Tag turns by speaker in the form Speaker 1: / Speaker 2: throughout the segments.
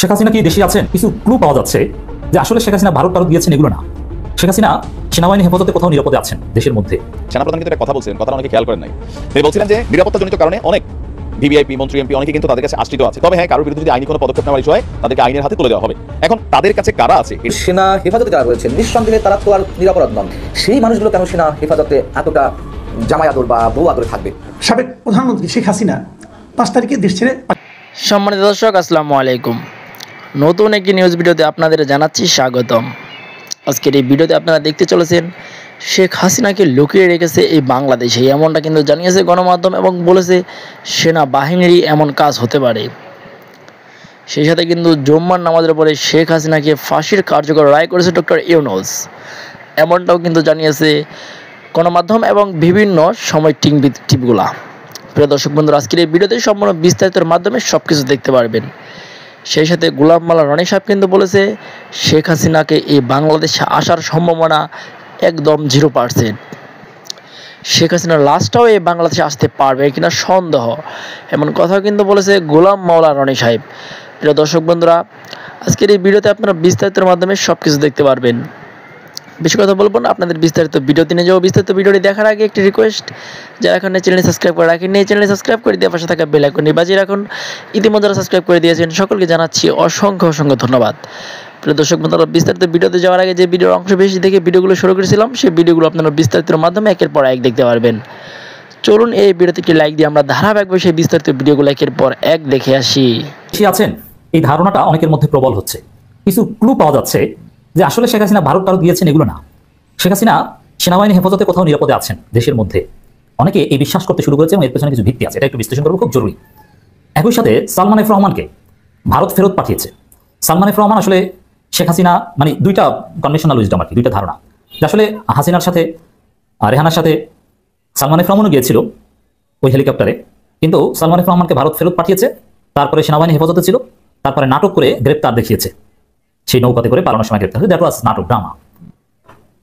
Speaker 1: শেখ হাসিনা কি দেশে আছেন? কিছু ক্লু পাওয়া যাচ্ছে যে আসলে শেখ হাসিনা ভারত গিয়েছেন এগুলো না। শেখ হাসিনা সেনাবাহিনী হেফাজতে কোথাও নিরাপদে আছেন দেশের মধ্যে।
Speaker 2: সেনাপ্রধান কিন্তু একটা কথা বলছিলেন, কথাটা অনেকে খেয়াল করেন নাই। তিনি বলছিলেন যে নিরাপত্তাজনিত কারণে অনেক ভিভিআইপি, মন্ত্রী, এমপি অনেকে কিন্তু তাদের কাছে আশ্রিত আছে। তবে হ্যাঁ, কারোর বিরুদ্ধে যদি আইনি কোনো পদক্ষেপ নেওয়ার ইস্যু হয় তাদেরকে আইনের হাতে তুলে দেওয়া হবে। এখন তাদের কাছে কারা আছে?
Speaker 3: সেনা হেফাজতে যারা রয়েছেন নিঃসন্দেহে তারা তো আর নিরাপরাধ নন। সেই মানুষগুলো কেন সেনা হেফাজতে এতটা জামাই আদর বা বউ আদরে থাকবে?
Speaker 4: সাবেক প্রধানমন্ত্রী শেখ হাসিনা 5 তারিখে দেশ ছেড়ে।
Speaker 5: সম্মানিত দর্শক, আসসালামু আলাইকুম। নতুন একটি নিউজ ভিডিওতে আপনাদের জানাচ্ছি স্বাগতম। আজকের এই ভিডিওতে আপনারা দেখতে চলেছেন শেখ হাসিনাকে লুকিয়ে রেখেছে এই বাংলাদেশে, এমনটা কিন্তু জানিয়েছে গণমাধ্যম এবং বলেছে সেনাবাহিনীরই এমন কাজ হতে পারে। সেই সাথে কিন্তু জুম্মার নামাজের পরে শেখ হাসিনাকে ফাঁসির কার্যকর রায় করেছে ডক্টর ইউনূস, এমনটাও কিন্তু জানিয়েছে গণমাধ্যম এবং বিভিন্ন সময় টিপগুলা। প্রিয় দর্শক বন্ধুরা, আজকের এই ভিডিওতে সম্পূর্ণ বিস্তারিতের মাধ্যমে সব কিছু দেখতে পারবেন। সেই সাথে গোলাম মাওলা রনি সাহেব কিন্তু বলেছে শেখ হাসিনাকে এই বাংলাদেশে আসার সম্ভাবনা একদম 0%। শেখ হাসিনার লাস্টটাও এই বাংলাদেশে আসতে পারবে কিনা সন্দেহ, এমন কথাও কিন্তু বলেছে গোলাম মাওলা রনি সাহেব। প্রিয় দর্শক বন্ধুরা, আজকের এই ভিডিওতে আপনারা বিস্তারিতের মাধ্যমে সব কিছু দেখতে পারবেন। বেশি কথা বলবো না, আপনাদের বিস্তারিত ভিডিওতে নিয়ে যাবো। বিস্তারিত ভিডিওটি দেখার আগে একটি রিকোয়েস্ট, যারা এখন চ্যানেল সাবস্ক্রাইব করে রাখেননি চ্যানেল সাবস্ক্রাইব করে দিয়ে পাশে থাকা বেল আইকনটি বাজিয়ে রাখুন। ইতিমধ্যে যারা সাবস্ক্রাইব করে দিয়েছেন সকলকে জানাচ্ছি অসংখ্য ধন্যবাদ। প্রিয় দর্শক বন্ধুরা, বিস্তারিত ভিডিওতে যাওয়ার আগে যে ভিডিওর অংশ বেশি দেখে ভিডিওগুলো শুরু করেছিলাম, সেই ভিডিওগুলো আপনারা বিস্তারিতের মাধ্যমে একের পর এক দেখতে পারবেন। চলুন এই ভিডিওতে একটি লাইক দিয়ে আমরা ধারাবাহিকভাবে সেই বিস্তারিত ভিডিওগুলো একের পর এক দেখে আসি।
Speaker 1: আছেন এই ধারণাটা অনেকের মধ্যে প্রবল হচ্ছে। কিছু ক্লু পাওয়া যাচ্ছে যে আসলে শেখ হাসিনা ভারত গিয়েছেন এগুলো না। শেখ হাসিনা সেনাবাহিনী হেফাজতে কোথাও নিরাপদে আছেন দেশের মধ্যে। অনেকে এই বিশ্বাস করতে শুরু করেছে এবং এর পেছনে কিছু ভিত্তি আছে, এটা একটু বিশ্লেষণ করবো, খুব জরুরি। একই সাথে সালমান এফ রহমানকে ভারত ফেরত পাঠিয়েছে। সালমান এফ রহমান আসলে শেখ হাসিনা মানে দুইটা কনভেনশনাল উইজডম আর কি, দুইটা ধারণা যে আসলে হাসিনার সাথে রেহানার সাথে সালমান এফ রহমানও গিয়েছিল ওই হেলিকপ্টারে, কিন্তু সালমান এফ রহমানকে ভারত ফেরত পাঠিয়েছে, তারপরে সেনাবাহিনী হেফাজতে ছিল, তারপরে নাটক করে গ্রেপ্তার দেখিয়েছে, সেই নৌকাতে করে পালানোর সময় গ্রেপ্তার। দ্যাট ওয়াজ নাটক, ড্রামা।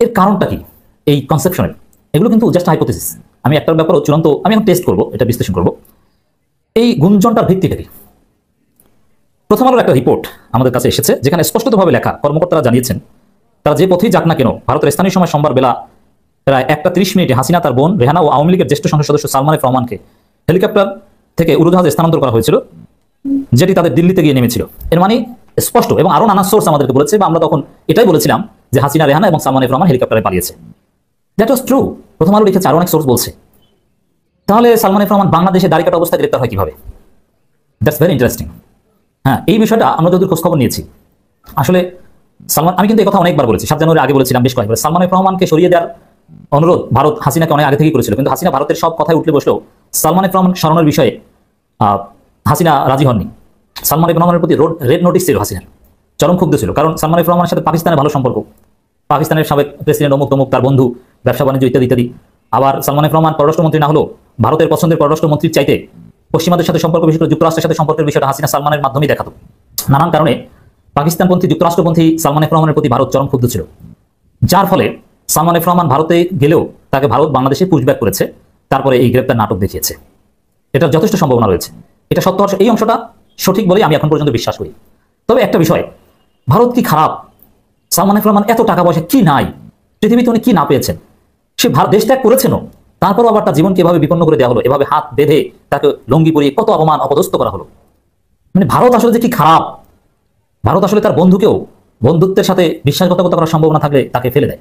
Speaker 1: এর কারণটা কি এই কনসেপশনের? এগুলো কিন্তু জাস্ট হাইপোথেসিস। আমি একটার ব্যাপারে চূড়ান্ত আমি এখন টেস্ট করবো, এটা বিশ্লেষণ করবো। এই গুঞ্জনটার ভিত্তিটা কি? প্রথম আলোর একটা রিপোর্ট আমাদের কাছে এসেছে, যেখানে স্পষ্টতভাবে লেখা, কর্মকর্তারা জানিয়েছেন তারা যে পথেই যাক না কেন ভারতের স্থানীয় সময় সোমবার বেলা প্রায় 1:30 হাসিনা, তার বোন রেহানা ও আওয়ামী লীগের জ্যেষ্ঠ সংসদ সদস্য সালমান এফ রহমানকে হেলিকপ্টার থেকে উড়োজাহাজে স্থানান্তর করা হয়েছিল, যেটি তাদের দিল্লিতে গিয়ে নেমেছিল। এর মানে স্পষ্ট, এবং আরো নানা সোর্স আমাদেরকে বলেছে, বা আমরা তখন এটাই বলেছিলাম যে হাসিনা, রেহানা এবং সালমান এফ রহমান হেলিকপ্টারে পালিয়েছে। That was true. প্রথম আলো লিখেছে, আরো অনেক সোর্স বলছে। তাহলে সালমান এফ রহমান বাংলাদেশে দাড়ি কাটা অবস্থায় গ্রেপ্তার হয় কিভাবে? That's very interesting. হ্যাঁ, এই বিষয়টা আমরা যতদূর খোঁজ খবর নিয়েছি, আসলে সালমান, আমি কিন্তু এই কথা অনেকবার বলেছি, 7 জানুয়ারি আগে বলেছিলাম বেশ কয়েকবার, সালমান এফ রহমানকে সরিয়ে দেওয়ার অনুরোধ ভারত হাসিনাকে অনেক আগে থেকেই করেছিল, কিন্তু হাসিনা ভারতের সব কথায় উঠলে বসলেও সালমান এফ রহমান সরানোর বিষয়ে হাসিনা রাজি হননি। সালমান এফ রহমানের প্রতি রেড নোটিস ছিল হাসিনার, চরম ক্ষুব্ধ ছিল, কারণ সালমান এফ রহমানের সাথে পাকিস্তানের ভালো সম্পর্ক, পাকিস্তানের সাবেক প্রেসিডেন্ট অমুক তমুক তার বন্ধু, ব্যবসা বাণিজ্য ইত্যাদি ইত্যাদি। আবার সালমান এফ রহমান পররাষ্ট্রমন্ত্রী না হলেও ভারতের পছন্দের পররাষ্ট্রমন্ত্রীর চাইতে পশ্চিমাদের সাথে সম্পর্ক, বিশেষ করে যুক্তরাষ্ট্রের সাথে সম্পর্কের বিষয়টা হাসিনা সালমানের মাধ্যমেই দেখাতো। নানান কারণে পাকিস্তানপন্থী, যুক্তরাষ্ট্রপন্থী সালমান এফ রহমানের প্রতি ভারত চরম ক্ষুব্ধ ছিল, যার ফলে সালমান এফ রহমান ভারতে গেলেও তাকে ভারত বাংলাদেশে পুশব্যাক করেছে, তারপরে এই গ্রেপ্তার নাটক দেখিয়েছে। এটার যথেষ্ট সম্ভাবনা রয়েছে। এটা সত্য, এই অংশটা সঠিক বলেই আমি এখন পর্যন্ত বিশ্বাস করি। তবে একটা বিষয়, ভারত কি খারাপ? সালমান এফ রহমান এত টাকা পয়সা কি নাই পৃথিবীতে, উনি কি না পেয়েছেন? সে দেশ ত্যাগ করেছেন, তারপরও আবার তার জীবনকে এভাবে বিপন্ন করে দেওয়া হলো, এভাবে হাত বেঁধে তাকে লঙ্গি পরিয়ে কত অপমান অপদস্থ করা হলো। মানে ভারত আসলে যে কি খারাপ! ভারত আসলে তার বন্ধুকেও বন্ধুত্বের সাথে বিশ্বাসঘাতকতা করার সম্ভাবনা থাকলে তাকে ফেলে দেয়।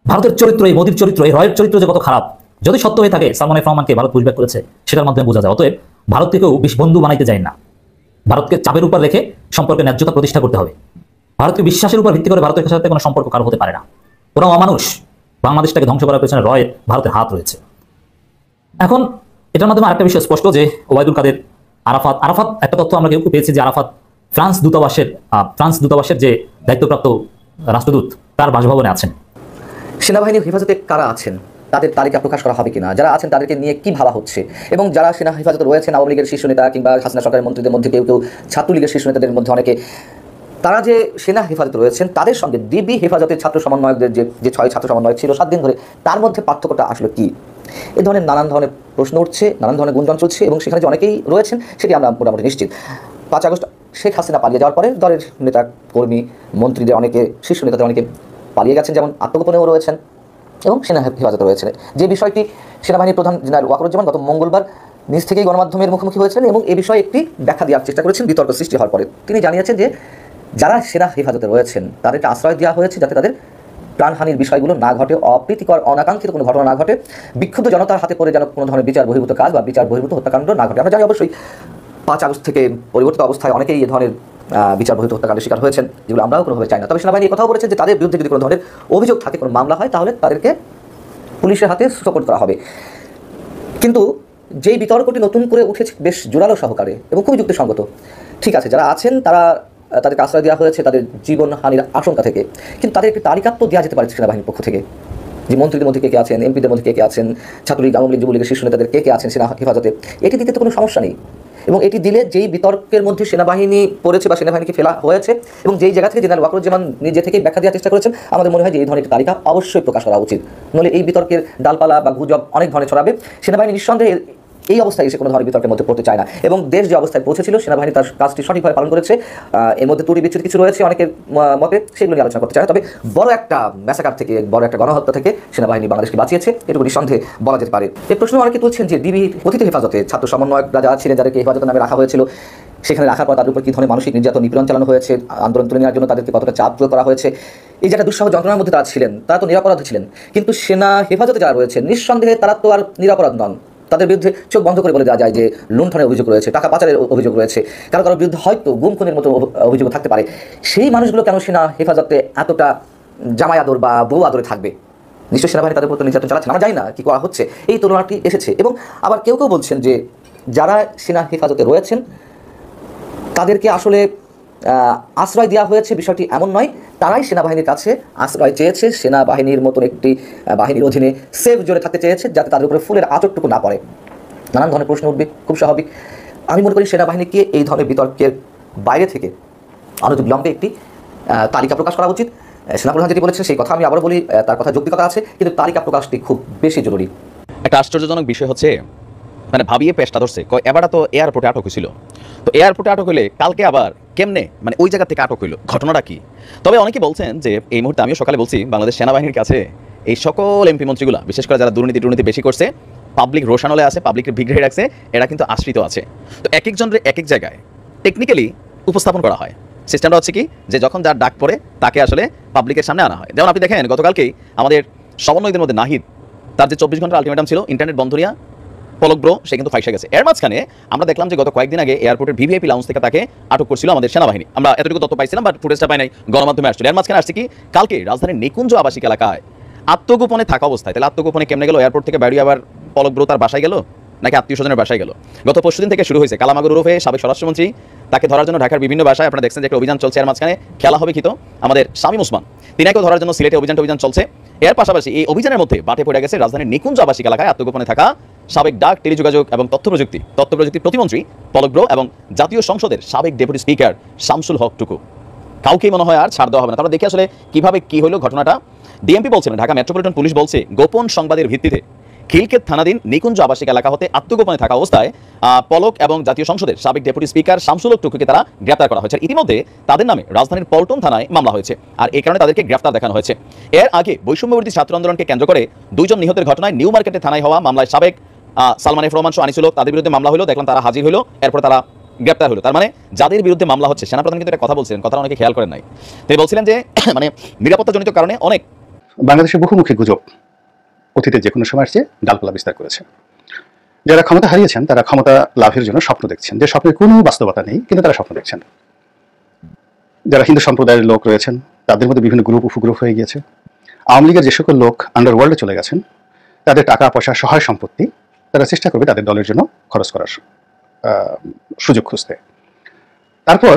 Speaker 1: ভারতের চরিত্র, এই মোদীর চরিত্র, এই রয়ের চরিত্র যে কত খারাপ, যদি সত্য হয়ে থাকে সালমান এফ রহমানকে ভারত পুশব্যাক করেছে, সেটার মাধ্যমে বোঝা যায়। অতএব ভারত থেকেও বন্ধু বানাইতে যায় না, ভারতকে চাপের উপর রেখে সম্পর্কের ন্যায্যতা প্রতিষ্ঠা করতে হবে। ভারতকে বিশ্বাসের উপর ভিত্তি করে ভারতের সাথে কোনো সম্পর্ক কারো হতে পারে না। ওরা অমানুষ। বাংলাদেশটাকে ধ্বংস করার পেছনে ভারতের হাত রয়েছে। এখন এটার মাধ্যমে আরেকটা বিষয় স্পষ্ট যে ওবায়দুল কাদের, আরাফাত একটা তথ্য আমরা কেউ পেয়েছি যে আরাফাত ফ্রান্স দূতাবাসের যে দায়িত্বপ্রাপ্ত রাষ্ট্রদূত, তার বাসভবনে আছেন।
Speaker 3: সেনাবাহিনীর হেফাজতে কারা আছেন তাদের তালিকা প্রকাশ করা হবে কিনা, যারা আছেন তাদেরকে নিয়ে কি ভাবা হচ্ছে, এবং যারা সেনা হেফাজতে রয়েছেন আওয়ামী লীগের শীর্ষ নেতা কিংবা হাসিনা সরকারের মন্ত্রীদের মধ্যে কেউ ছাত্রলীগের শীর্ষ নেতাদের মধ্যে অনেকে, তারা যে সেনা হেফাজতে রয়েছেন তাদের সঙ্গে ডিবি হেফাজতের ছাত্র সমন্বয়কদের যে 6 ছাত্র সমন্বয়ক ছিল 7 দিন ধরে, তার মধ্যে পার্থক্যটা আসলে কি? এই ধরনের নানান ধরনের প্রশ্ন উঠছে, নানান ধরনের গুঞ্জন চলছে, এবং সেখানে যে অনেকেই রয়েছেন সেটি আমরা মোটামুটি নিশ্চিত। 5 আগস্ট শেখ হাসিনা পালিয়ে যাওয়ার পরে দলের নেতা কর্মী মন্ত্রীদের অনেকে শীর্ষ নেতাদের অনেকে পালিয়ে গেছেন, যেমন আত্মগোপনেও রয়েছেন এবং সেনা হেফাজতে রয়েছেন। যে বিষয়টি সেনাবাহিনীর প্রধান জেনারেল ওয়াকারুজ্জামান গত মঙ্গলবার নিজ থেকেই গণমাধ্যমের মুখোমুখি হয়েছিলেন এবং এ বিষয়ে একটি ব্যাখ্যা দেওয়ার চেষ্টা করেছেন বিতর্ক সৃষ্টি হওয়ার পরে। তিনি জানিয়েছেন যে যারা সেনা হেফাজতে রয়েছেন তাদেরকে আশ্রয় দেওয়া হয়েছে যাতে তাদের প্রাণহানির বিষয়গুলো না ঘটে, অপ্রীতিকর অনাকাঙ্ক্ষিত কোনো ঘটনা না ঘটে, বিক্ষুব্ধ জনতার হাতে পড়ে যেন কোনো ধরনের বিচার বহির্ভূত কাজ বা বিচার বহির্ভূত হত্যাকাণ্ড না ঘটে। আমরা জানি অবশ্যই 5 আগস্ট থেকে পরিবর্তিত অবস্থায় অনেকেই এই ধরনের বিচার বহির্ভূত হত্যাকাণ্ডের শিকার হয়েছেন, যেগুলো আমরাও কোনোভাবে চাই না। তবে সেনাবাহিনী কথাও বলেছেন যে তাদের বিরুদ্ধে যদি কোনো ধরনের অভিযোগ থাকে, কোনো মামলা হয়, তাহলে তাদেরকে পুলিশের হাতে সুপোর্ট করা হবে। কিন্তু যেই বিতর্কটি নতুন করে উঠেছে বেশ জোরালো সহকারে এবং খুবই যুক্তিসঙ্গত, ঠিক আছে যারা আছেন তাদেরকে আশ্রয় দেওয়া হয়েছে তাদের জীবনহানির আশঙ্কা থেকে, কিন্তু তাদের একটি তালিকা তো দেওয়া যেতে পারে সেনাবাহিনীর পক্ষ থেকে, যে মন্ত্রীদের মধ্যে কে কে আছেন, এমপিদের মধ্যে কে কে আছেন, ছাত্রলীগ, আওয়ামী লীগ, যুবলীগের শীর্ষ নেতাদের কে কে আছেন সেনা হেফাজতে। এটি দিতে তো কোনো সমস্যা নেই, এবং এটি দিলে যেই বিতর্কের মধ্যে সেনাবাহিনী পড়েছে বা সেনাবাহিনীকে ফেলা হয়েছে এবং যেই জায়গা থেকে জেনারেল ওয়াকারুজ্জামান নিজে থেকেই ব্যাখ্যা দেওয়ার চেষ্টা করেছেন, আমাদের মনে হয় যে এই ধরনের তালিকা অবশ্যই প্রকাশ করা উচিত। নইলে এই বিতর্কের ডালপালা বা গুজব অনেক ধরনের ছড়াবে। সেনাবাহিনী নিঃসন্দেহে এই অবস্থায় এসে কোনো ধরনের বিতর্কের মধ্যে পড়তে চায় না, এবং দেশ যে অবস্থায় পৌঁছেছিল সেনাবাহিনী তার কাজটি সঠিকভাবে পালন করেছে। এর মধ্যে ত্রুটি বিচ্ছুতি কিছু রয়েছে অনেকের মতে, সেগুলো নিয়ে আলোচনা করতে চায় না। তবে বড় একটা ম্যাসাকার থেকে, বড় একটা গণহত্যা থেকে সেনাবাহিনী বাংলাদেশকে বাঁচিয়েছে, এটুকু নিঃসন্দেহে বলা যেতে পারে। এই প্রশ্ন অনেকে তুলছেন যে ডিবি কথিত হেফাজতে ছাত্র সমন্বয়করা যারা ছিলেন, যাদেরকে হেফাজতের নামে রাখা হয়েছিল, সেখানে রাখার পর তাদের উপর কী ধরনের মানসিক নির্যাতন নিপীড়ন চালানো হয়েছে, আন্দোলন তুলে নেওয়ার জন্য তাদেরকে কতটা চাপ প্রয়োগ করা হয়েছে, এই যে একটা দুঃসহ যন্ত্রণার মধ্যে তারা ছিলেন, তারা তো নিরাপরাধ ছিলেন। কিন্তু সেনা হেফাজতে যারা রয়েছে নিঃসন্দেহে তারা তো আর নিরাপরাধ নন। তাদের বিরুদ্ধে চোখ বন্ধ করে বলে দেওয়া যায় যে লুণ্ঠনের অভিযোগ রয়েছে, টাকা পাচারের অভিযোগ রয়েছে, কারোর বিরুদ্ধে হয়তো গুম খুনের মতো অভিযোগ থাকতে পারে। সেই মানুষগুলো কেন সেনা হেফাজতে এতটা জামাই আদর বা বউ আদরে থাকবে? নিশ্চয়ই সেনাবাহিনী তাদের উপর নির্যাতন চালাচ্ছে, আমরা জানি না কী করা হচ্ছে। এই তুলনাটি এসেছে, এবং আবার কেউ কেউ বলছেন যে যারা সেনা হেফাজতে রয়েছেন তাদেরকে আসলে আশ্রয় দেওয়া হয়েছে বিষয়টি এমন নয়, তারাই সেনাবাহিনীর কাছে আশ্রয় চেয়েছে, সেনাবাহিনীর মতন একটি বাহিনীর অধীনে সেফ জোনে থাকতে চেয়েছে, যাতে তাদের উপরে ফুলের আঁচড়টুকু না পড়ে। নানান ধরনের প্রশ্ন উঠবে, খুব স্বাভাবিক। আমি মনে করি সেনাবাহিনীকে এই ধরনের বিতর্কের বাইরে থেকে অনতিবিলম্বে একটি তালিকা প্রকাশ করা উচিত। সেনাপ্রধান যেটি বলেছেন সেই কথা আমি আবারও বলি, তার কথা যৌক্তিকতা আছে, কিন্তু তালিকা প্রকাশটি খুব বেশি জরুরি।
Speaker 2: একটা আশ্চর্যজনক বিষয় হচ্ছে, মানে ভাবিয়ে পেশটা ধরছে, এবারটা তো এয়ারপোর্টে আটক হয়েছিল, তো এয়ারপোর্টে আটক হলে কালকে আবার কেমনে, মানে ওই জায়গা থেকে আটক হইলো, ঘটনাটা কি? তবে অনেকে বলছেন যে এই মুহূর্তে, আমিও সকালে বলছি, বাংলাদেশ সেনাবাহিনীর কাছে এই সকল এমপি মন্ত্রীগুলা, বিশেষ করে যারা দুর্নীতি বেশি করছে, পাবলিক রোশানলে আছে, পাবলিকের বিগ্রহে রাখছে, এরা কিন্তু আশ্রিত আছে। তো এক একজনের এক এক জায়গায় টেকনিক্যালি উপস্থাপন করা হয়। সিস্টেমটা হচ্ছে কি, যে যখন যার ডাক পড়ে তাকে আসলে পাবলিকের সামনে আনা হয়। যেমন আপনি দেখেন গতকালকেই আমাদের সমন্বয়কদের মধ্যে নাহিদ, তার যে 24 ঘন্টার আলটিমেটাম ছিল, ইন্টারনেট বন্ধ নিয়ে পলক ব্রো, সে কিন্তু ফাইসে গেছে। এর মাঝখানে আমরা দেখলাম যে গত কয়েকদিন আগে এয়ারপোর্টের ভিভিআইপি লাউঞ্জ থেকে তাকে আটক করছিল আমাদের সেনাবাহিনী। আমরা এতটুকু তথ্য পাইছিলাম, বাট ফুটেজটা পাই নাই, গণমাধ্যমে আসছিল। এর মাঝখানে আসছে কি, কালকে রাজধানীর নিকুঞ্জ আবাসিক এলাকায় আত্মগোপনে থাকা অবস্থায়, তাহলে আত্মগোপনে কেমনে গেল? এয়ারপোর্ট থেকে বাইরে আবার পলক ব্রো তার বাসায় গেল, নাকি আত্মীয় স্বজনের বাসায় গেল? গত পরশুদিন থেকে শুরু হয়েছে কালামাগুর ওরফে সাবেক স্বরাষ্ট্রমন্ত্রী, তাকে ধরার জন্য ঢাকার বিভিন্ন বাসায় আপনারা দেখছেন যে একটা অভিযান চলছে। এর মাঝখানে খেলা হবে কিন্তু আমাদের শামীম ওসমান, তিনাকেও ধরার জন্য সিলেটে অভিযান চলছে। এর পাশাপাশি এই অভিযানের মধ্যে বাটে পড়ে গেছে রাজধানীর নিকুঞ্জ আবাসিক এলাকায় আত্মগোপনে থাকা সাবেক ডাক, টেলিযোগাযোগ এবং তথ্য প্রযুক্তি প্রতিমন্ত্রী পলক ব্রো এবং জাতীয় সংসদের সাবেক ডেপুটি স্পিকার শামসুল হক টুকু। কাউকেই মনে হয় আর ছাড় দেওয়া হবে না। তারা দেখি আসলে কিভাবে কি হলো ঘটনাটা। ডিএমপি বলছেন, ঢাকা মেট্রোপলিটন পুলিশ বলছে, গোপন সংবাদের ভিত্তিতে খিলক্ষেত থানাধীন নিকুঞ্জ আবাসিক এলাকা হতে আত্মগোপনে থাকা অবস্থায় পলক এবং জাতীয় সংসদের সাবেক ডেপুটি স্পিকার শামসুল হক টুকুকে তারা গ্রেপ্তার করা হয়েছে। ইতিমধ্যে তাদের নামে রাজধানীর পল্টন থানায় মামলা হয়েছে, আর এই কারণে তাদেরকে গ্রেপ্তার দেখানো হয়েছে। এর আগে বৈষম্যবিরোধী ছাত্র আন্দোলনকে কেন্দ্র করে 2 জন নিহতের ঘটনায় নিউ মার্কেটে থানায় হওয়া মামলায় সাবেক সালমান এফ রহমান আনিসুল হক, তাদের বিরুদ্ধে মামলা হলো, দেখলাম তারা হাজির হলো, এরপর তারা গ্রেপ্তার হলো। তার মানে যাদের বিরুদ্ধে মামলা হচ্ছে, সেনাপ্রধান কিন্তু একটা কথা বলছিলেন, কথাটা অনেকে খেয়াল করেন নাই। তিনি বলছিলেন যে মানে নিরাপত্তাজনিত কারণে অনেক
Speaker 6: বাংলাদেশের বহুমুখী গুজব অতীতে যে কোনো সময় আসছে ডালপালা বিস্তার করেছে। যারা ক্ষমতা হারিয়েছেন তারা ক্ষমতা লাভের জন্য স্বপ্ন দেখছেন, যে স্বপ্নের কোনো বাস্তবতা নেই, কিন্তু তারা স্বপ্ন দেখছেন। যারা হিন্দু সম্প্রদায়ের লোক রয়েছেন তাদের মধ্যে বিভিন্ন গ্রুপ উপগ্রুপ হয়ে গিয়েছে। আওয়ামী লীগের যে সকল লোক আন্ডারওয়ার্ল্ডে চলে গেছেন, তাদের টাকা পয়সা সহায় সম্পত্তি তারা চেষ্টা করবে তাদের দলের জন্য খরচ করার সুযোগ খুঁজতে। তারপর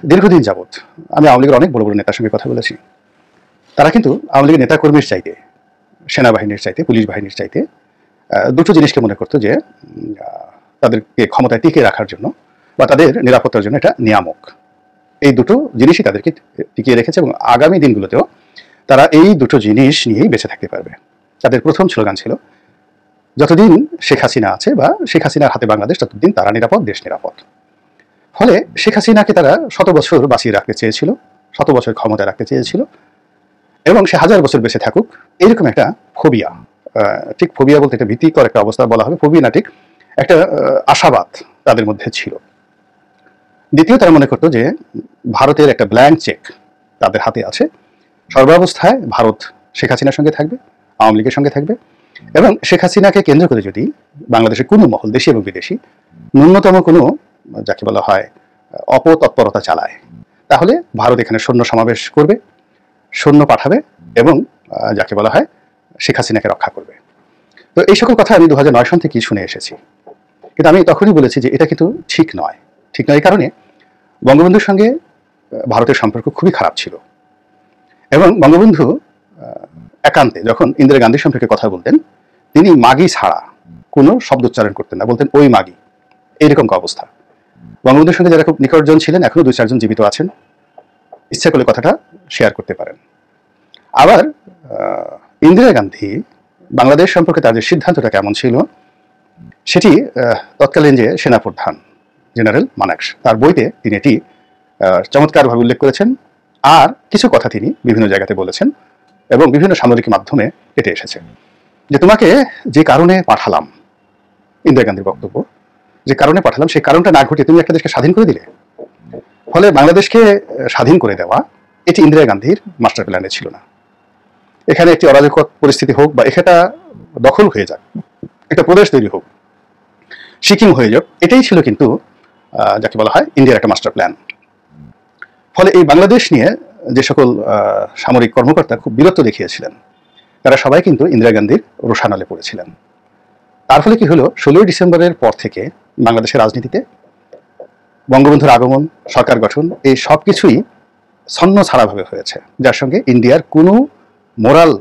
Speaker 6: দীর্ঘদিন যাবৎ আমি আওয়ামী লীগের অনেক বড় বড় নেতার সঙ্গে কথা বলেছি, তারা কিন্তু আওয়ামী লীগের নেতাকর্মীর চাইতে, সেনাবাহিনীর চাইতে, পুলিশ বাহিনীর চাইতে দুটো জিনিসকে মনে করতো যে তাদেরকে ক্ষমতায় টিকিয়ে রাখার জন্য বা তাদের নিরাপত্তার জন্য এটা নিয়ামক। এই দুটো জিনিসই তাদেরকে টিকিয়ে রেখেছে এবং আগামী দিনগুলোতেও তারা এই দুটো জিনিস নিয়েই বেঁচে থাকতে পারবে। তাদের প্রথম স্লোগান ছিল, যতদিন শেখ হাসিনা আছে বা শেখ হাসিনার হাতে বাংলাদেশ, ততদিন তারা নিরাপদ, দেশ নিরাপদ। ফলে শেখ হাসিনাকে তারা 100 বছর বাঁচিয়ে রাখতে চেয়েছিল, 100 বছর ক্ষমতায় রাখতে চেয়েছিল, এবং সে 1000 বছর বেঁচে থাকুক, এরকম একটা ফোবিয়া, ঠিক ফোবিয়া বলতে এটা ভীতিকর একটা অবস্থা বলা হবে, ফোবিয়া না, ঠিক একটা আশাবাদ তাদের মধ্যে ছিল। দ্বিতীয়, তারা মনে করতো যে ভারতের একটা ব্ল্যাঙ্ক চেক তাদের হাতে আছে, সর্বাবস্থায় ভারত শেখ হাসিনার সঙ্গে থাকবে, আওয়ামী লীগের সঙ্গে থাকবে, এবং শেখ হাসিনাকে কেন্দ্র করে যদি বাংলাদেশের কোনো মহল, দেশি এবং বিদেশি, ন্যূনতম কোনো যাকে বলা হয় অপতৎপরতা চালায়, তাহলে ভারত এখানে সৈন্য সমাবেশ করবে, সৈন্য পাঠাবে এবং যাকে বলা হয় শেখ হাসিনাকে রক্ষা করবে। তো এই সকল কথা আমি 2009 সন থেকেই শুনে এসেছি, কিন্তু আমি তখনই বলেছি যে এটা কিন্তু ঠিক নয়। ঠিক নয় এই কারণে, বঙ্গবন্ধুর সঙ্গে ভারতের সম্পর্ক খুবই খারাপ ছিল, এবং বঙ্গবন্ধু একান্তে যখন ইন্দিরা গান্ধীর সম্পর্কে কথা বলতেন, তিনি মাগি ছাড়া কোনো শব্দ উচ্চারণ করতেন না, বলতেন ওই মাগি, এইরকম অবস্থা। বঙ্গবন্ধুর সঙ্গে যারা খুব নিকটজন ছিলেন, এখনো 2-4 জন জীবিত আছেন, ইচ্ছা করলে কথাটা শেয়ার করতে পারেন। আবার ইন্দিরা গান্ধী বাংলাদেশ সম্পর্কে তার যে সিদ্ধান্তটা কেমন ছিল, সেটি তৎকালীন যে সেনাপ্রধান জেনারেল মানেকশ, তার বইতে তিনি এটি চমৎকারভাবে উল্লেখ করেছেন, আর কিছু কথা তিনি বিভিন্ন জায়গাতে বলেছেন এবং বিভিন্ন সামরিক মাধ্যমে এটি এসেছে, যে তোমাকে যে কারণে পাঠালাম, ইন্দিরা গান্ধীর বক্তব্য, যে কারণে পাঠালাম সেই কারণটা না ঘটিয়ে তুমি একটা দেশকে স্বাধীন করে দিলে। ফলে বাংলাদেশকে স্বাধীন করে দেওয়া এটি ইন্দিরা গান্ধীর মাস্টার প্ল্যানে ছিল না। এখানে একটি অরাজক পরিস্থিতি হোক, বা এখানটা দখল হয়ে যাক, একটা প্রদেশ তৈরি হোক, সিকিম হয়ে যাক, এটাই ছিল কিন্তু যাকে বলা হয় ইন্ডিয়ার একটা মাস্টার প্ল্যান। ফলে এই বাংলাদেশ নিয়ে যে সকল সামরিক কর্মকর্তা খুব বীরত্ব দেখিয়েছিলেন, তারা সবাই কিন্তু ইন্দিরা গান্ধীর রোষানলে পড়েছিলেন। তার ফলে কি হলো, 16ই ডিসেম্বরের পর থেকে বাংলাদেশের রাজনীতিতে বঙ্গবন্ধুর আগমন, সরকার গঠন, এই সব কিছুই ছন্ন ছাড়াভাবে হয়েছে, যার সঙ্গে ইন্ডিয়ার কোনো মোরাল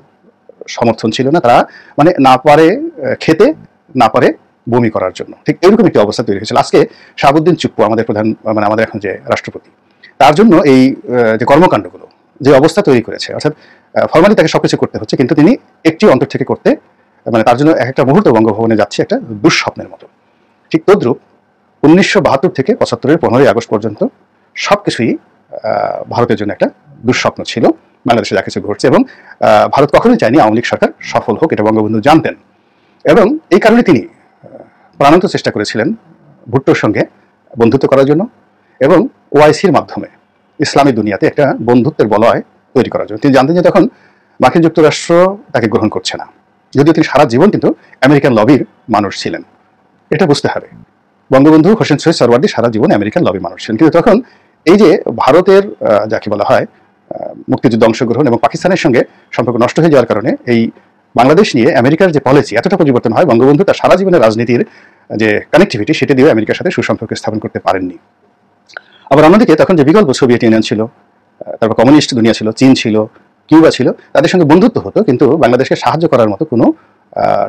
Speaker 6: সমর্থন ছিল না। তারা মানে না পারে খেতে, না পারে বমি করার জন্য, ঠিক এরকম একটি অবস্থা তৈরি হয়েছিল। আজকে শাহাবুদ্দিন চুপ্পু, আমাদের প্রধান, মানে আমাদের এখন যে রাষ্ট্রপতি, তার জন্য এই যে কর্মকাণ্ডগুলো, যে অবস্থা তৈরি করেছে, অর্থাৎ ফর্মালি তাকে সবকিছু করতে হচ্ছে, কিন্তু তিনি একটি অন্তর থেকে করতে, মানে তার জন্য একটা মুহূর্ত বঙ্গভবনে যাচ্ছে একটা দুঃস্বপ্নের মতো। ঠিক তদ্রুপ 1972 থেকে 75-এর 15ই আগস্ট পর্যন্ত সবকিছুই ভারতের জন্য একটা দুঃস্বপ্ন ছিল। বাংলাদেশে যা কিছু ঘটছে, এবং ভারত কখনোই চায়নি আওয়ামী লীগ সরকার সফল হোক, এটা বঙ্গবন্ধু জানতেন, এবং এই কারণে তিনি প্রাণান্ত চেষ্টা করেছিলেন ভুট্টোর সঙ্গে বন্ধুত্ব করার জন্য, এবং ওআইসির মাধ্যমে ইসলামী দুনিয়াতে একটা বন্ধুত্বের বলয় তৈরি করার জন্য। তিনি জানতেন যে তখন মার্কিন যুক্তরাষ্ট্র তাকে গ্রহণ করছে না, যদিও তিনি সারা জীবন কিন্তু আমেরিকান লবির মানুষ ছিলেন। এটা বুঝতে হবে, বঙ্গবন্ধু হোসেন শহীদ সরওয়ার্দী সারা জীবন আমেরিকান লবির মানুষ ছিলেন, কিন্তু তখন এই যে ভারতের যাকে বলা হয় মুক্তিযুদ্ধ অংশগ্রহণ এবং পাকিস্তানের সঙ্গে সম্পর্ক নষ্ট হয়ে যাওয়ার কারণে এই বাংলাদেশ নিয়ে আমেরিকার যে পলিসি এতটা পরিবর্তন হয়, বঙ্গবন্ধু তার সারা জীবনের রাজনীতির যে কানেক্টিভিটি, সেটা দিয়ে আমেরিকার সাথে সুসম্পর্ক স্থাপন করতে পারেননি। আবার অন্যদিকে তখন যে বিকল্প সোভিয়েত ইউনিয়ন ছিল, তারপর কমিউনিস্ট দুনিয়া ছিল, চীন ছিল, কিউবা ছিল, তাদের সঙ্গে বন্ধুত্ব হতো, কিন্তু বাংলাদেশকে সাহায্য করার মতো কোনো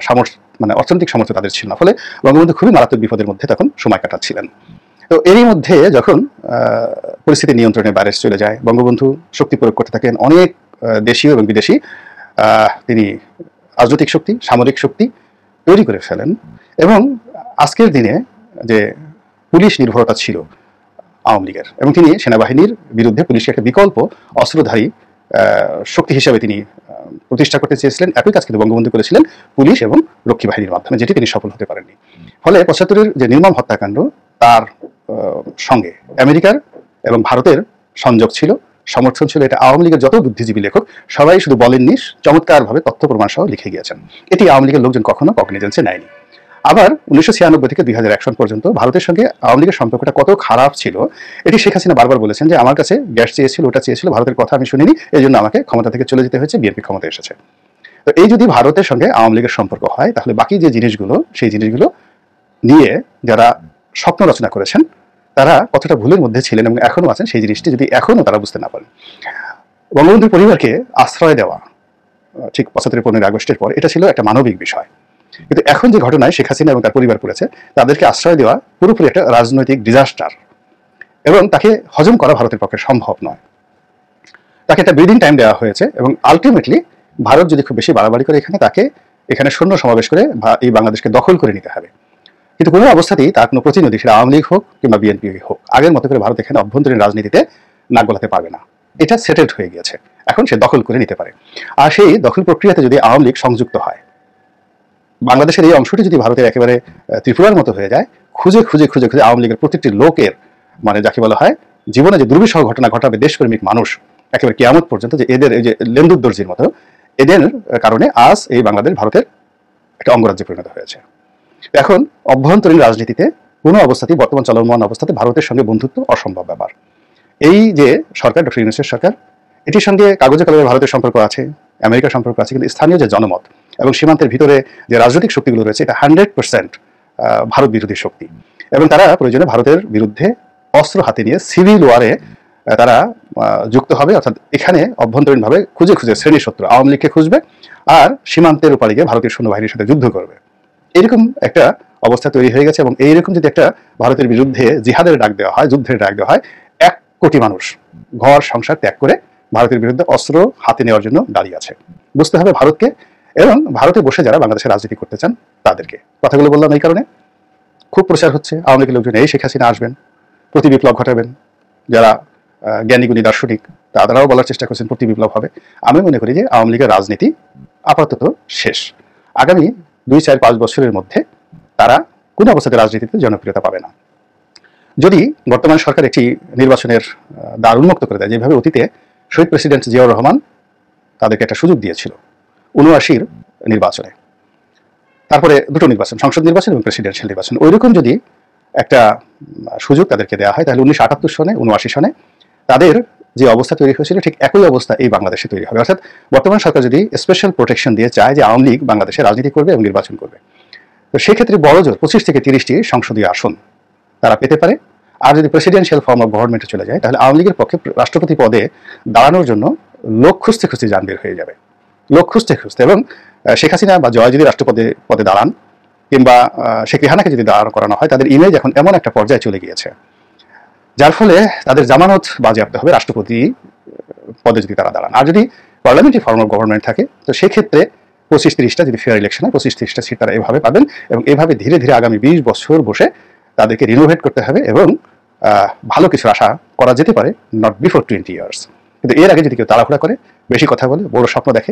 Speaker 6: সামর্থ্য, মানে অর্থনৈতিক সামর্থ্য তাদের ছিল না। ফলে বঙ্গবন্ধু খুবই মারাত্মক বিপদের মধ্যে তখন সময় কাটাচ্ছিলেন। তো এরই মধ্যে যখন পরিস্থিতি নিয়ন্ত্রণের বাইরে চলে যায়, বঙ্গবন্ধু শক্তি প্রয়োগ করতে থাকেন, অনেক দেশীয় এবং বিদেশি তিনি রাজনৈতিক শক্তি, সামরিক শক্তি তৈরি করে ফেলেন, এবং আজকের দিনে যে পুলিশ নির্ভরতা ছিল আওয়ামী লীগের, এবং তিনি সেনাবাহিনীর বিরুদ্ধে পুলিশকে একটা বিকল্প অস্ত্রধারী শক্তি হিসাবে তিনি প্রতিষ্ঠা করতে চেয়েছিলেন। একই কাজ কিন্তু বঙ্গবন্ধু করেছিলেন পুলিশ এবং রক্ষী বাহিনীর মাধ্যমে, যেটি তিনি সফল হতে পারেননি। ফলে 75-এর যে নির্মম হত্যাকাণ্ড, তার সঙ্গে আমেরিকার এবং ভারতের সংযোগ ছিল, সমর্থন ছিল। এটা আওয়ামী লীগের যত বুদ্ধিজীবী লেখক সবাই শুধু বলেননি, চমৎকারভাবে তথ্য প্রমাণ সহ লিখে গিয়েছেন। এটি আওয়ামী লীগের লোকজন কখনো কগনিজেন্সে নেয়নি। আবার 1996 থেকে 2001 সন পর্যন্ত ভারতের সঙ্গে আওয়ামী লীগের সম্পর্কটা কত খারাপ ছিল, এটি শেখ হাসিনা বারবার বলেছেন যে আমার কাছে গ্যাস চেয়েছিল, ওটা চেয়েছিল, ভারতের কথা আমি শুনিনি, এই জন্য আমাকে ক্ষমতা থেকে চলে যেতে হয়েছে, বিএনপি ক্ষমতা এসেছে। তো এই যদি ভারতের সঙ্গে আওয়ামী লীগের সম্পর্ক হয়, তাহলে বাকি যে জিনিসগুলো, সেই জিনিসগুলো নিয়ে যারা স্বপ্ন রচনা করেছেন তারা কতটা ভুলের মধ্যে ছিলেন এবং এখনো আছেন, সেই জিনিসটি যদি এখনো তারা বুঝতে না পারেন। বঙ্গবন্ধুর পরিবারকে আশ্রয় দেওয়া ঠিক 75-15 আগস্টের পর, এটা ছিল একটা মানবিক বিষয়, কিন্তু এখন যে ঘটনায় শেখ হাসিনা এবং তার পরিবার পড়েছে, তাদেরকে আশ্রয় দেওয়া পুরোপুরি একটা রাজনৈতিক ডিজাস্টার, এবং তাকে হজম করা ভারতের পক্ষে সম্ভব নয়। তাকে একটা ব্রিদিং টাইম দেওয়া হয়েছে, এবং আলটিমেটলি ভারত যদি খুব বেশি বাড়াবাড়ি করে তাকে এখানে সৈন্য সমাবেশ করে এই বাংলাদেশকে দখল করে নিতে হবে। কিন্তু কোনো অবস্থাতেই তার কোনো প্রতিনিধি, সেটা আওয়ামী লীগ হোক কিংবা বিএনপি হোক, আগের মতো করে ভারত এখানে অভ্যন্তরীণ রাজনীতিতে নাক গলাতে পারবে না। এটা সেটেলড হয়ে গিয়েছে, এখন সে দখল করে নিতে পারে। আর সেই দখল প্রক্রিয়াতে যদি আওয়ামী লীগ সংযুক্ত হয়, বাংলাদেশের এই অংশটি যদি ভারতের একেবারে ত্রিপুরার মতো হয়ে যায়, খুঁজে খুঁজে খুঁজে খুঁজে আওয়ামী লীগের প্রতিটি লোকের মানে যাকে বলা হয় জীবনে যে দুর্বিষহ ঘটনা ঘটাবে দেশপ্রেমিক মানুষ একেবারে কিয়ামত পর্যন্ত, যে এদের এই যে লেন্দুর দর্জির মতো, এদের কারণে আজ এই বাংলাদেশ ভারতের একটা অঙ্গরাজ্যে পরিণত হয়েছে। এখন অভ্যন্তরীণ রাজনীতিতে কোনো অবস্থাতেই বর্তমান চলমান অবস্থাতে ভারতের সঙ্গে বন্ধুত্ব অসম্ভব ব্যাপার। এই যে সরকার, ডক্টর ইউনূসের সরকার, এটির সঙ্গে কাগজে কলমে ভারতের সম্পর্ক আছে, আমেরিকার সম্পর্ক আছে, কিন্তু স্থানীয় যে জনমত এবং সীমান্তের ভিতরে যে রাজনৈতিক শক্তিগুলো রয়েছে, এটা 100% ভারত বিরোধী শক্তি, এবং তারা প্রয়োজনে ভারতের বিরুদ্ধে অস্ত্র হাতে নিয়ে সিভিল ওয়ারে তারা যুক্ত হবে। অর্থাৎ এখানে অভ্যন্তরীণভাবে খুঁজে খুঁজে শ্রেণী শত্রু আওয়ামী লীগকে খুঁজবে আর সীমান্তের উপারে গিয়ে ভারতীয় সৈন্যবাহিনীর সাথে যুদ্ধ করবে। এরকম একটা অবস্থা তৈরি হয়ে গেছে। এবং এইরকম যদি একটা ভারতের বিরুদ্ধে জিহাদের ডাক দেওয়া হয়, যুদ্ধের ডাক দেওয়া হয়, 1 কোটি মানুষ ঘর সংসার ত্যাগ করে ভারতের বিরুদ্ধে অস্ত্র হাতে নেওয়ার জন্য দাঁড়িয়ে আছে। বুঝতে হবে ভারতকে, এবং ভারতে বসে যারা বাংলাদেশে রাজনীতি করতে চান তাদেরকে। কথাগুলো বললাম এই কারণে, খুব প্রচার হচ্ছে আওয়ামী লীগের লোকজন এই শেখ হাসিনা আসবেন, প্রতি বিপ্লব ঘটাবেন। যারা জ্ঞানীগুণী দার্শনিক তারাও বলার চেষ্টা করছেন প্রতি বিপ্লব হবে। আমি মনে করি যে আওয়ামী লীগের রাজনীতি আপাতত শেষ। আগামী 2-4-5 বছরের মধ্যে তারা কোনো অবস্থাতে রাজনীতিতে জনপ্রিয়তা পাবে না। যদি বর্তমান সরকার একটি নির্বাচনের দ্বার উন্মুক্ত করে দেয়, যেভাবে অতীতে শহীদ প্রেসিডেন্ট জিয়াউর রহমান তাদেরকে একটা সুযোগ দিয়েছিল 79 নির্বাচনে, তারপরে 2টো নির্বাচন, সংসদ নির্বাচন এবং প্রেসিডেন্সিয়াল নির্বাচন, ওইরকম যদি একটা সুযোগ তাদেরকে দেওয়া হয়, তাহলে 1978 সনে 79 সনে তাদের যে অবস্থা তৈরি হয়েছিল ঠিক একই অবস্থা এই বাংলাদেশে তৈরি হবে। অর্থাৎ বর্তমান সরকার যদি স্পেশাল প্রোটেকশন দিয়ে চায় যে আওয়ামী লীগ বাংলাদেশে রাজনীতি করবে এবং নির্বাচন করবে, তো সেক্ষেত্রে বড়জোর 25 থেকে 30টি সংসদীয় আসন তারা পেতে পারে। আর যদি প্রেসিডেন্সিয়াল ফর্ম অফ গভর্নমেন্টে চলে যায়, তাহলে আওয়ামী লীগের পক্ষে রাষ্ট্রপতি পদে দাঁড়ানোর জন্য লোক খুঁজতে খুঁজতে যান বের হয়ে যাবে, লোক খুঁজতে খুঁজতে। এবং শেখ হাসিনা বা জয় যদি পদে দাঁড়ান, কিংবা শেখ রেহানাকে যদি দাঁড়ানো করানো হয়, তাদের ইমেজ এখন এমন একটা পর্যায়ে চলে গিয়েছে, যার ফলে তাদের জামানত বাজেয়াপ্ত হবে রাষ্ট্রপতি পদে যদি তারা দাঁড়ান। আর যদি পার্লামেন্টারি ফর্ম অফ গভর্নমেন্ট থাকে, তো সেক্ষেত্রে 25-30টা যদি ফেয়ার ইলেকশন হয়, 25-30টা সিট তারা এভাবে পাবেন। এবং এভাবে ধীরে ধীরে আগামী 20 বছর বসে তাদেরকে রিনোভেট করতে হবে, এবং ভালো কিছু আশা করা যেতে পারে, নট বিফোর 20 ইয়ার্স। কিন্তু এর আগে যদি কেউ তাড়াহুড়া করে, বেশি কথা বলে, বড় স্বপ্ন দেখে,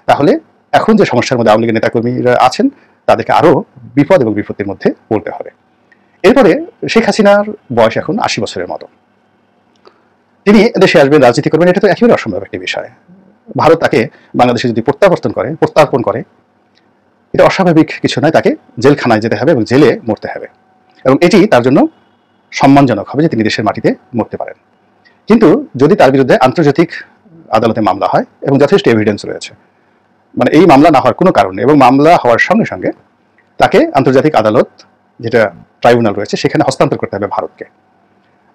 Speaker 6: তাহলে এখন যে সমস্যার মধ্যে আওয়ামী লীগের নেতাকর্মীরা আছেন তাদেরকে আরও বিপদ এবং বিপত্তির মধ্যে পড়তে হবে। এরপরে শেখ হাসিনার বয়স এখন 80 বছরের মতো, তিনি দেশে আসবেন, রাজনীতি করবেন, এটা তো একেবারে অসম্ভব একটি বিষয়। ভারত তাকে বাংলাদেশে যদি প্রত্যার্পণ করে, এটা অস্বাভাবিক কিছু নয়, তাকে জেলখানায় যেতে হবে এবং জেলে মরতে হবে, এবং এটি তার জন্য সম্মানজনক হবে যে তিনি দেশের মাটিতে মরতে পারেন। কিন্তু যদি তার বিরুদ্ধে আন্তর্জাতিক আদালতে মামলা হয় এবং যথেষ্ট এভিডেন্স রয়েছে, মানে এই মামলা না হওয়ার কোনো কারণে, এবং মামলা হওয়ার সঙ্গে সঙ্গে তাকে আন্তর্জাতিক আদালত, যেটা ট্রাইব্যুনাল রয়েছে, সেখানে হস্তান্তর করতে হবে ভারতকে,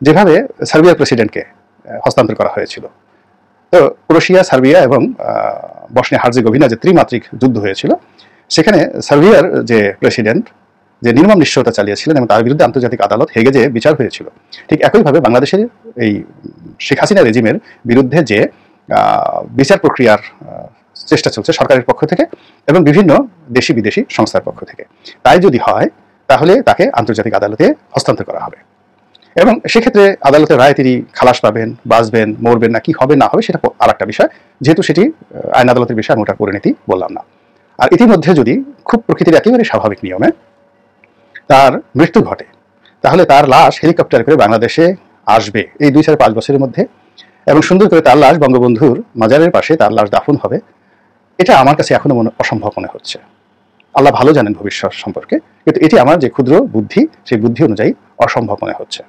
Speaker 6: যেভাবে সার্বিয়ার প্রেসিডেন্টকে হস্তান্তর করা হয়েছিল। তো ক্রোয়েশিয়া, সার্বিয়া এবং বসনিয়া হার্জেগোভিনা যে ত্রিমাত্রিক যুদ্ধ হয়েছিল, সেখানে সার্বিয়ার যে প্রেসিডেন্ট যে নির্মম নিষ্ঠুরতা চালিয়েছিলেন এবং তার বিরুদ্ধে আন্তর্জাতিক আদালত হেগে যে বিচার হয়েছিল, ঠিক একইভাবে বাংলাদেশের এই শেখ হাসিনা রেজিমের বিরুদ্ধে যে বিচার প্রক্রিয়ার চেষ্টা চলছে সরকারের পক্ষ থেকে এবং বিভিন্ন দেশি বিদেশি সংস্থার পক্ষ থেকে, তাই যদি হয় তাহলে তাকে আন্তর্জাতিক আদালতে হস্তান্তর করা হবে। এবং সেক্ষেত্রে আদালতের রায় তিনি খালাস পাবেন, বাঁচবেন, মরবেন না কি হবে না হবে সেটা আর একটা বিষয়, যেহেতু সেটি আইন আদালতের বিষয়, আমি ওটার পরিণতি বললাম না। আর ইতিমধ্যে যদি খুব প্রকৃতির একেবারে স্বাভাবিক নিয়মে তার মৃত্যু ঘটে, তাহলে তার লাশ হেলিকপ্টার করে বাংলাদেশে আসবে এই 2-4-5 বছরের মধ্যে, এবং সুন্দর করে তার লাশ বঙ্গবন্ধুর মাজারের পাশে তার লাশ দাফন হবে। এটা আমার কাছে এখনো অসম্ভব মনে হচ্ছে। আল্লাহ ভালো জানেন ভবিষ্যৎ সম্পর্কে, কিন্তু এটি আমার যে ক্ষুদ্র বুদ্ধি, সেই বুদ্ধি অনুযায়ী অসম্ভব মনে হচ্ছে।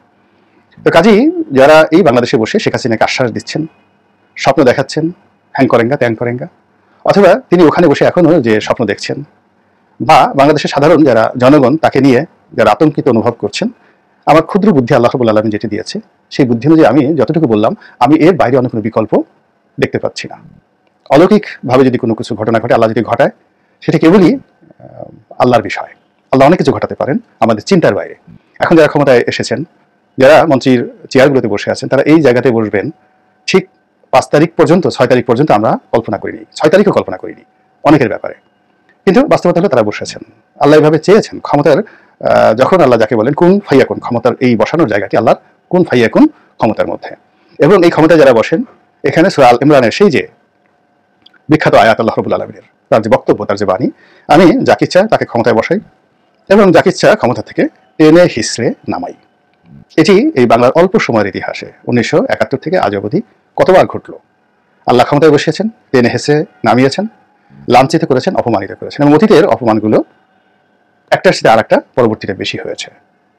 Speaker 6: তো কাজেই যারা এই বাংলাদেশে বসে শেখ হাসিনাকে আশ্বাস দিচ্ছেন, স্বপ্ন দেখাচ্ছেন, হ্যাং করেঙ্গা ত্যাং করেঙ্গা, অথবা তিনি ওখানে বসে এখনো যে স্বপ্ন দেখছেন, বা বাংলাদেশের সাধারণ যারা জনগণ তাকে নিয়ে যারা আতঙ্কিত অনুভব করছেন, আমার ক্ষুদ্র বুদ্ধি আল্লাহ রাব্বুল আলামিন যেটি দিয়েছে, সেই বুদ্ধি অনুযায়ী আমি যতটুকু বললাম, আমি এর বাইরে অন্য কোনো বিকল্প দেখতে পাচ্ছি না। অলৌকিকভাবে যদি কোনো কিছু ঘটনা ঘটে, আল্লাহ যদি ঘটায়, সেটা কেবলই আল্লাহর বিষয়। আল্লাহ অনেক কিছু ঘটাতে পারেন আমাদের চিন্তার বাইরে। এখন যারা ক্ষমতায় এসেছেন, যারা মন্ত্রীর চেয়ারগুলোতে বসে আছেন, তারা এই জায়গাতে বসবেন ঠিক 5 তারিখ পর্যন্ত, 6 তারিখ পর্যন্ত আমরা কল্পনা করিনি, 6 তারিখও কল্পনা করিনি অনেকের ব্যাপারে। কিন্তু বাস্তবতা হলো তারা বসে আছেন, আল্লাহ এভাবে চেয়েছেন। ক্ষমতার যখন আল্লাহ যাকে বলেন কুন ফাইয়াকুন, ক্ষমতার এই বসানোর জায়গাটি আল্লাহর কুন ফাইয়াকুন ক্ষমতার মধ্যে। এবং এই ক্ষমতায় যারা বসেন, এখানে সূরা আল ইমরানের সেই যে বিখ্যাত আয়াত আল্লাহ রাব্বুল আলামিনের, তার যে বক্তব্য, তার যে বাণী, আমি যাকে ইচ্ছা তাকে ক্ষমতায় বসাই এবং যাকে ইচ্ছা ক্ষমতা থেকে টেনে হিসড়ে নামাই। এটি এই বাংলার অল্প সময়ের ইতিহাসে 1971 থেকে আজ অবধি কতবার ঘটল। আল্লাহ ক্ষমতায় বসিয়েছেন, টেনে হেসে নামিয়েছেন, লাঞ্ছিত করেছেন, অপমানিত করেছেন, এবং অতীতের অপমানগুলো একটার সাথে আর একটা পরবর্তীতে বেশি হয়েছে।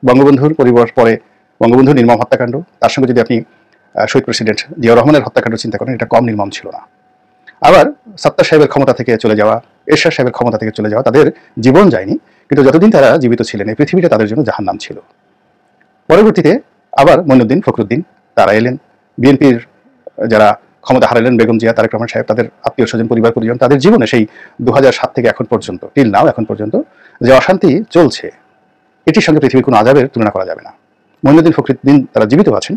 Speaker 6: বঙ্গবন্ধুর পরে বঙ্গবন্ধুর নির্মম হত্যাকাণ্ড, তার সঙ্গে যদি আপনি শহীদ প্রেসিডেন্ট জিয়াউর রহমানের হত্যাকাণ্ড চিন্তা করেন, এটা কম নির্মম ছিল না। আবার সত্তার সাহেবের ক্ষমতা থেকে চলে যাওয়া, এরশাদ সাহেবের ক্ষমতা থেকে চলে যাওয়া, তাদের জীবন যায়নি, কিন্তু যতদিন তারা জীবিত ছিলেন এই পৃথিবীটা তাদের জন্য জাহান্নাম ছিল। পরবর্তীতে আবার মঈনুদ্দিন, ফখরুদ্দিন তারা এলেন, বিএনপির যারা ক্ষমতা হারালেন, বেগম জিয়া, তারেক রহমান সাহেব, তাদের আত্মীয় স্বজন, পরিবার পরিজন, তাদের জীবনে সেই 2007 থেকে এখন পর্যন্ত, টিল নাও এখন পর্যন্ত যে অশান্তি চলছে, এটির সঙ্গে পৃথিবীর কোনো আযাবের তুলনা করা যাবে না। মঈনুদ্দিন, ফখরুদ্দিন তারা জীবিত আছেন।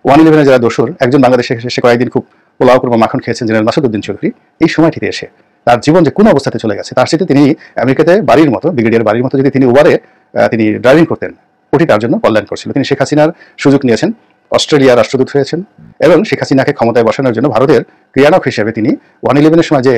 Speaker 6: 111-এর যারা দোসর, একজন বাংলাদেশে এসে কয়েকদিন খুব পোলাও কুরমা মাখন খেয়েছেন জেনারেল মাসুদউদ্দিন চৌধুরী, এই সময়টিতে এসে তার জীবন যে কোন অবস্থাতে চলে গেছে, তার সাথে তিনি আমেরিকাতে বাড়ির মতো, ব্রিগেডিয়ার বাড়ির মতো যদি তিনি উবারে তিনি ড্রাইভিং করতেন, ওটি তার জন্য কল্যাণ করছিল। তিনি শেখ হাসিনার সুযোগ নিয়েছেন, অস্ট্রেলিয়ার রাষ্ট্রদূত হয়েছেন, এবং শেখ হাসিনাকে ক্ষমতায় বসানোর জন্য ভারতের ক্রিয়ানক হিসেবে তিনি 111-এর সময় যে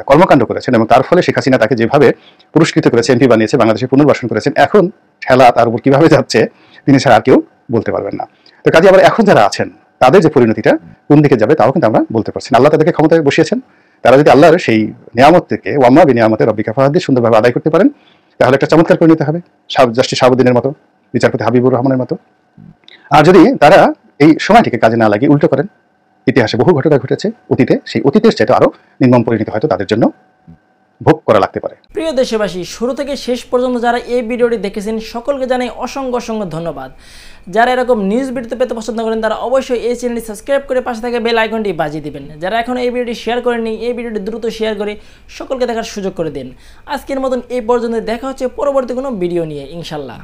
Speaker 6: কর্মকাণ্ড করেছেন, এবং তার ফলে শেখ হাসিনা তাকে যেভাবে পুরস্কৃত করেছে, এমপি বানিয়েছে, বাংলাদেশে পুনর্বাসন করেছেন, এখন খেলা তার উপর কিভাবে যাচ্ছে তিনি ছাড়া আর কেউ বলতে পারবেন না। তো কাজে আবার এখন যারা আছেন তাদের যে পরিণতিটা কোন দিকে যাবে তাও কিন্তু আমরা বলতে পারছি না। আল্লাহ তাদেরকে ক্ষমতায় বসিয়েছেন, তারা যদি আল্লাহর সেই নিয়ামত থেকে ওয়াম্মা বিনিয়ামতে রব্বিকা ফাহাদ্দি সুন্দরভাবে আদায় করতে পারেন, তাহলে একটা চমৎকার পরিণতি হবে, জাস্টিস শাহাবুদ্দিনের মতো, বিচারপতি হাবিবুর রহমানের মতো। আর যদি তারা এই সময়টিকে কাজে না লাগিয়ে উল্টো করেন, ইতিহাসে বহু ঘটনা ঘটেছে অতীতে, সেই অতীতের চাইতে আরো নির্মম পরিণতি হয়তো তাদের জন্য ভোগ করা লাগতে পারে।
Speaker 5: প্রিয় দেশবাসী, শুরু থেকে শেষ পর্যন্ত যারা এই ভিডিওটি দেখেছেন সকলকে জানাই অসংখ্য অসংখ্য ধন্যবাদ। যারা এরকম নিউজ ভিডিও পেতে পছন্দ করেন তারা অবশ্যই এই চ্যানেলটি সাবস্ক্রাইব করে পাশে থাকা বেল আইকনটি বাজিয়ে দিবেন। যারা এখন এই ভিডিওটি শেয়ার করেননি, এই ভিডিওটি দ্রুত শেয়ার করে সকলকে দেখার সুযোগ করে দিন। আজকের মতন এই পর্যন্ত, দেখা হচ্ছে পরবর্তী কোনো ভিডিও নিয়ে ইনশাল্লাহ।